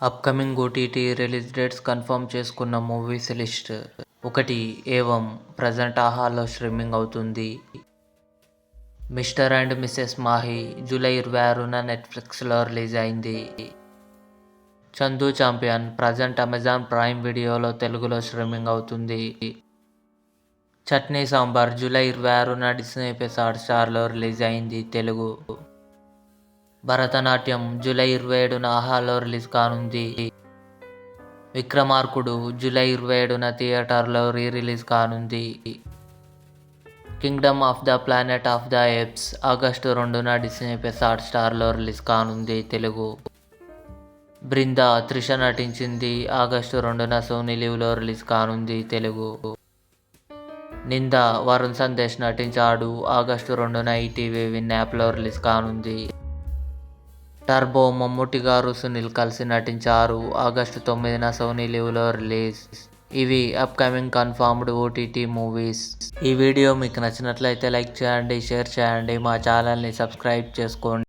Upcoming OTT release dates confirm చేసుకున్న movies list. 1. Evam present ఆహాలో streaming అవుతుంది. Mister and missus Mahi July 26న నెట్ఫ్లిక్స్లో రిలీజ్ అయింది. Chandu champion present Amazon Prime వీడియోలో తెలుగులో స్ట్రీమింగ్ అవుతుంది. చట్నీ సాంబార్ జూలై 26న డిస్నీ ప్లస్ హాట్‌స్టార్లో రిలీజ్ అయింది తెలుగు. భరతనాట్యం జూలై 27న ఆహాలో రిలీజ్ కానుంది. విక్రమార్కుడు జూలై 27న థియేటర్లో రిలీజ్ కానుంది. Kingdom of the planet of the apes August 2న డిస్నీ ప్లస్ హాట్‌స్టార్లో రిలీజ్ కానుంది తెలుగు. బృందా త్రిష నటించింది. ఆగస్టు 2న సోనీ లివ్లో రిలీజ్ కానుంది తెలుగు. నింద వరుణ్ సందేశ్ నటించాడు. ఆగస్టు 2న ఈటీవీ విన్ యాప్లో రిలీజ్ కానుంది. టర్బో మమ్ముట్టి గారు సునీల్ కలిసి నటించారు. ఆగస్టు 9న సోనీ లివ్లో రిలీజ్. ఇవి అప్కమింగ్ కన్ఫర్మ్డ్ ఓటీటీ మూవీస్. ఈ వీడియో మీకు నచ్చినట్లయితే లైక్ చేయండి, షేర్ చేయండి, మా ఛానల్ని సబ్స్క్రైబ్ చేసుకోండి.